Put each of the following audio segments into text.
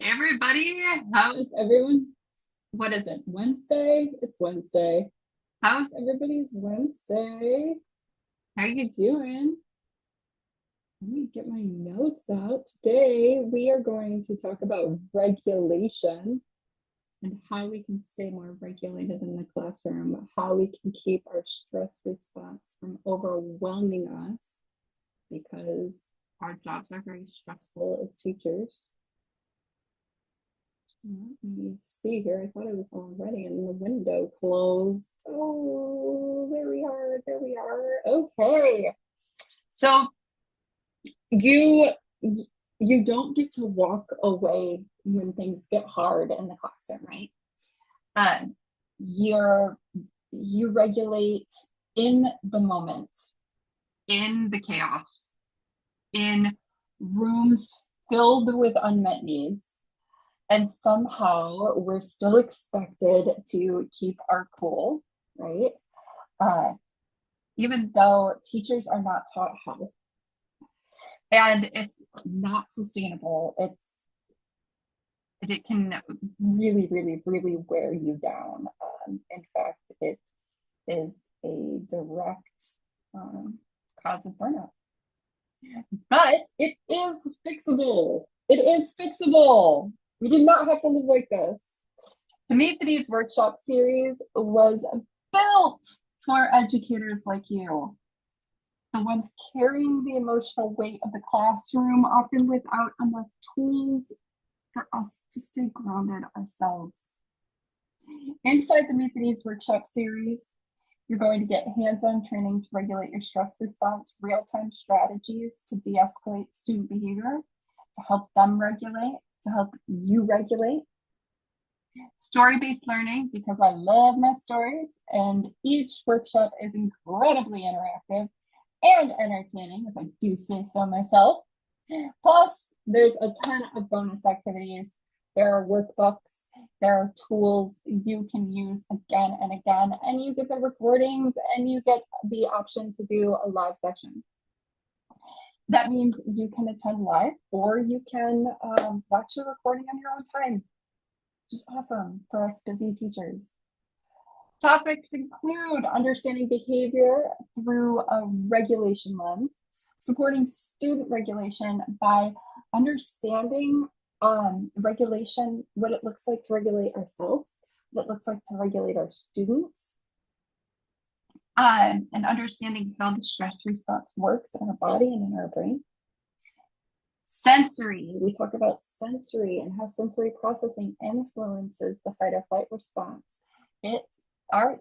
Everybody, how's everyone? What is it? Wednesday? It's Wednesday. How's everybody's Wednesday? How you doing? Let me get my notes out. Today, we are going to talk about regulation and how we can stay more regulated in the classroom, how we can keep our stress response from overwhelming us because our jobs are very stressful as teachers. Let me see here. I thought it was already in the window closed. Oh, there we are. There we are. Okay. So you you don't get to walk away when things get hard in the classroom, right? Uh, you're you regulate in the moment, in the chaos, in rooms filled with unmet needs. And somehow we're still expected to keep our cool, right? Uh, Even though teachers are not taught how. And it's not sustainable. It can really, really, really wear you down. In fact, it is a direct cause of burnout. But it is fixable. It is fixable. We did not have to live like this. The Meet the Needs workshop series was built for educators like you, the ones carrying the emotional weight of the classroom, often without enough tools for us to stay grounded ourselves. Inside the Meet the Needs workshop series, you're going to get hands-on training to regulate your stress response, real-time strategies to de-escalate student behavior, to help them regulate, to help you regulate. Story-based learning, because I love my stories, and each workshop is incredibly interactive and entertaining, if I do say so myself. Plus, there's a ton of bonus activities. There are workbooks, there are tools you can use again and again, and you get the recordings and you get the option to do a live session. That means you can attend live or you can watch the recording on your own time. Just awesome for us busy teachers. Topics include understanding behavior through a regulation lens, supporting student regulation by understanding regulation, what it looks like to regulate ourselves, what it looks like to regulate our students, and understanding how the stress response works in our body and in our brain. Sensory, we talk about sensory and how sensory processing influences the fight or flight response. It's our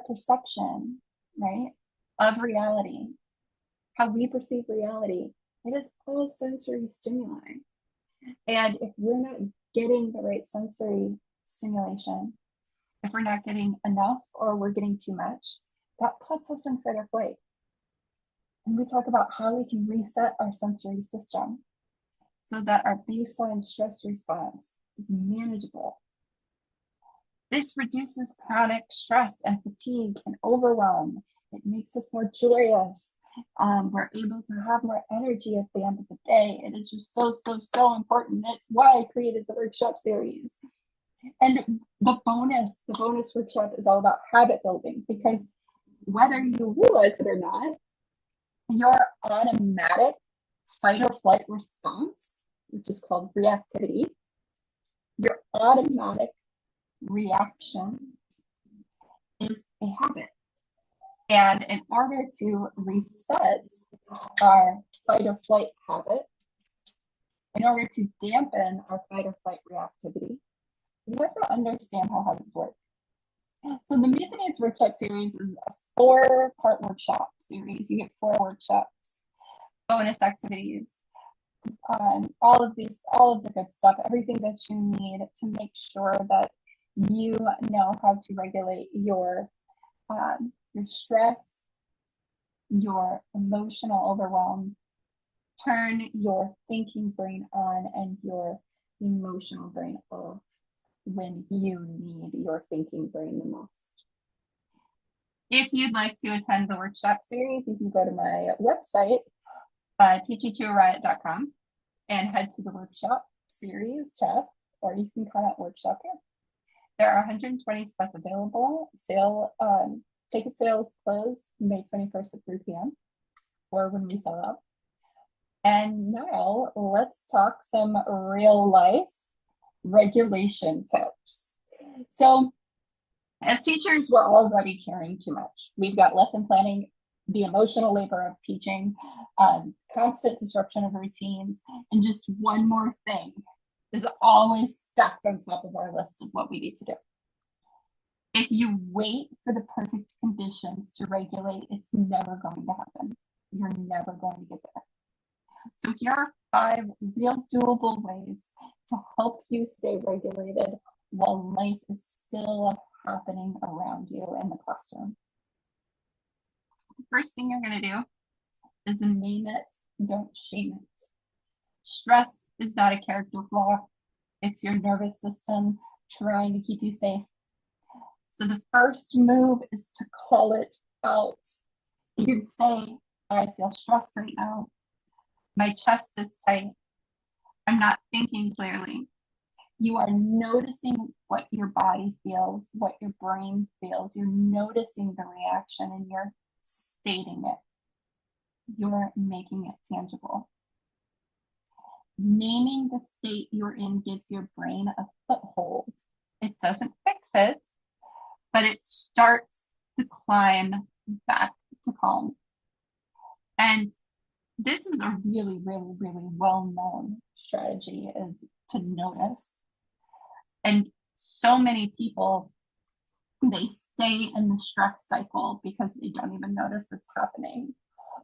perception, right, of reality, how we perceive reality. It is all sensory stimuli. And if we're not getting the right sensory stimulation, if we're not getting enough or we're getting too much, that puts us in fight or flight. And we talk about how we can reset our sensory system so that our baseline stress response is manageable. This reduces chronic stress and fatigue and overwhelm. It makes us more joyous. We're able to have more energy at the end of the day. It is just so, so, so important. That's why I created the workshop series. And the bonus workshop is all about habit building, because whether you realize it or not, your automatic fight or flight response, which is called reactivity, your automatic reaction is a habit. And in order to reset our fight or flight habit, in order to dampen our fight or flight reactivity, we have to understand how habits work. So the Meet the Needs workshop series is a 4-part workshop series. You get 4 workshops, bonus activities, all of the good stuff, everything that you need to make sure that you know how to regulate your stress, your emotional overwhelm, turn your thinking brain on and your emotional brain off when you need your thinking brain the most. If you'd like to attend the workshop series, you can go to my website, teaching2ariot.com, and head to the workshop series chat, or you can comment workshop here. There are 120 spots available. Ticket sales close May 21st at 3 p.m. or when we sell out. And now let's talk some real life regulation tips. So as teachers, we're already caring too much. We've got lesson planning, the emotional labor of teaching, constant disruption of routines, and just one more thing is always stacked on top of our list of what we need to do. If you wait for the perfect conditions to regulate, it's never going to happen. You're never going to get there. So here are 5 real doable ways to help you stay regulated while life is still happening around you in the classroom. The first thing you're going to do is name it, don't shame it. Stress is not a character flaw. It's your nervous system trying to keep you safe. So the first move is to call it out. You can say, I feel stressed right now. My chest is tight. I'm not thinking clearly. You are noticing what your body feels, what your brain feels. You're noticing the reaction and you're stating it. You're making it tangible. Naming the state you're in gives your brain a foothold. It doesn't fix it, but it starts to climb back to calm. And this is a really, really, really well-known strategy, is to notice. And so many people, they stay in the stress cycle because they don't even notice it's happening.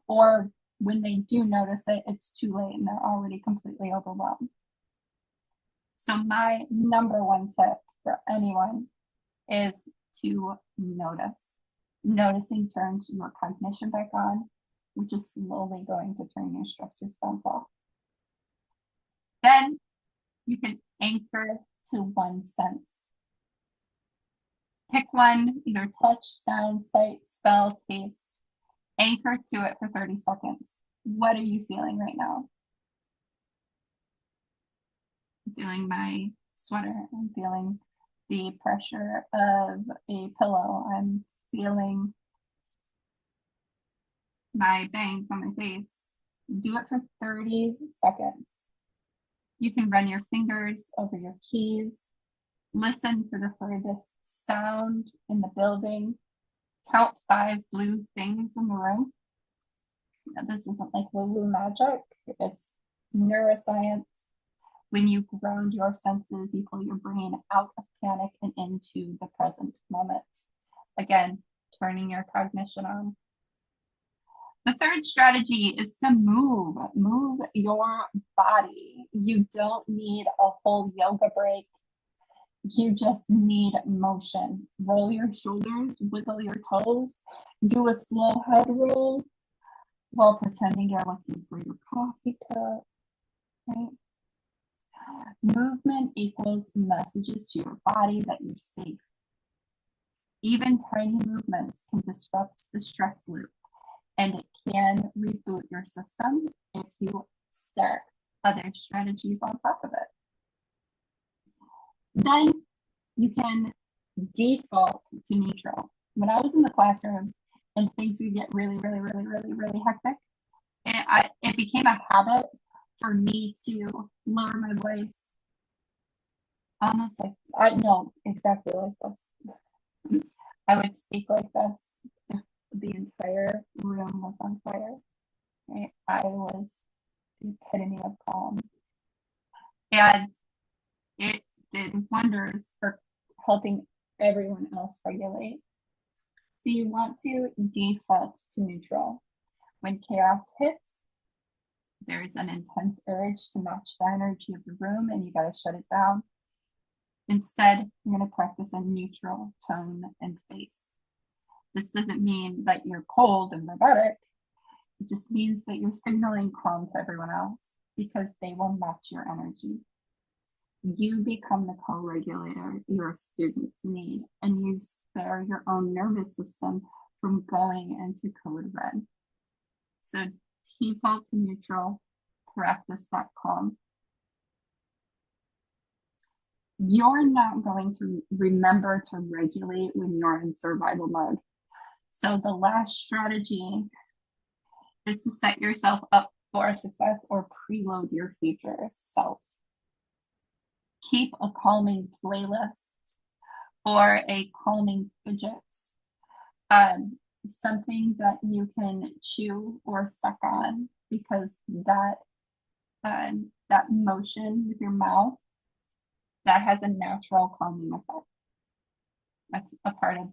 Or when they do notice it, it's too late and they're already completely overwhelmed. So my number one tip for anyone is to notice. Noticing turns your cognition back on, which is slowly going to turn your stress response off. Then you can anchor to one sense. Pick one, either touch, sound, sight, smell, taste. Anchor to it for 30 seconds. What are you feeling right now? I'm feeling my sweater. I'm feeling the pressure of a pillow. I'm feeling my bangs on my face. Do it for 30 seconds. You can run your fingers over your keys. Listen for the furthest sound in the building. Count 5 blue things in the room. Now, this isn't like woo-woo magic. It's neuroscience. When you ground your senses, you pull your brain out of panic and into the present moment. Again, turning your cognition on. The third strategy is to move. Move your body. You don't need a whole yoga break. You just need motion. Roll your shoulders, wiggle your toes, do a slow head roll while pretending you're looking for your coffee cup, right? Movement equals messages to your body that you're safe. Even tiny movements can disrupt the stress loop, and it can reboot your system if you stack other strategies on top of it. Then you can default to neutral. When I was in the classroom and things would get really, really, really, really, really hectic, it became a habit for me to lower my voice. Almost like, I know exactly like this. I would speak like this if the entire room was on fire. Right? I was the epitome of calm. And it did wonders for helping everyone else regulate. So you want to default to neutral. When chaos hits, there's an intense urge to match the energy of the room and you got to shut it down. Instead, you're going to practice a neutral tone and face. This doesn't mean that you're cold and robotic. It just means that you're signaling calm to everyone else because they will match your energy. You become the co-regulator your students need, and you spare your own nervous system from going into code red. So default to neutral, practice that calm. you're not going to remember to regulate when you're in survival mode. So the last strategy is to set yourself up for success or preload your future self. Keep a calming playlist or a calming fidget, something that you can chew or suck on, because that motion with your mouth, that has a natural calming effect. That's a part of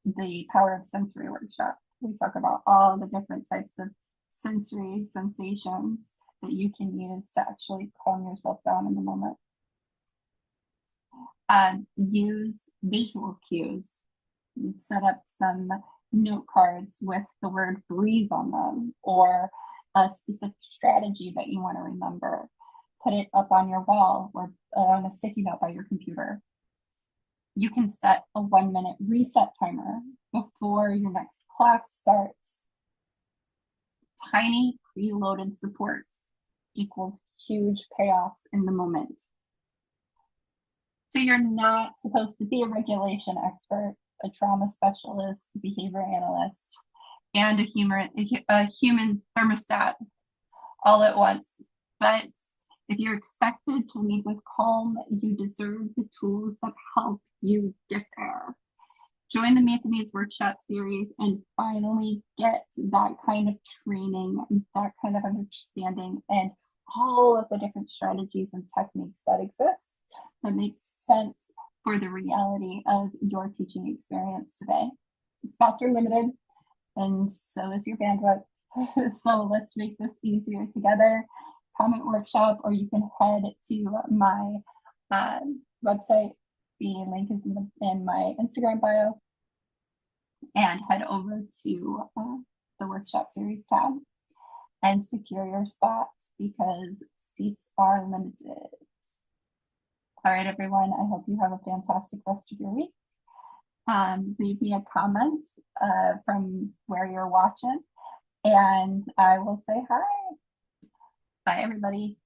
the Power of Sensory workshop. We talk about all the different types of sensory sensations that you can use to actually calm yourself down in the moment. Use visual cues. Set up some note cards with the word breathe on them, or a specific strategy that you want to remember. Put it up on your wall or on a sticky note by your computer. You can set a 1-minute reset timer before your next class starts. Tiny preloaded supports equals huge payoffs in the moment. So you're not supposed to be a regulation expert, a trauma specialist, a behavior analyst, and a human thermostat all at once. But if you're expected to lead with calm, you deserve the tools that help you get there. Join the Meet the Needs workshop series and finally get that kind of training, that kind of understanding, and all of the different strategies and techniques that exist that make sense for the reality of your teaching experience today. Spots are limited, and so is your bandwidth. So let's make this easier together. Comment workshop, or you can head to my website. The link is in my Instagram bio, and head over to the workshop series tab and secure your spots, because seats are limited. All right, everyone, I hope you have a fantastic rest of your week. Leave me a comment from where you're watching, and I will say hi. Bye, everybody.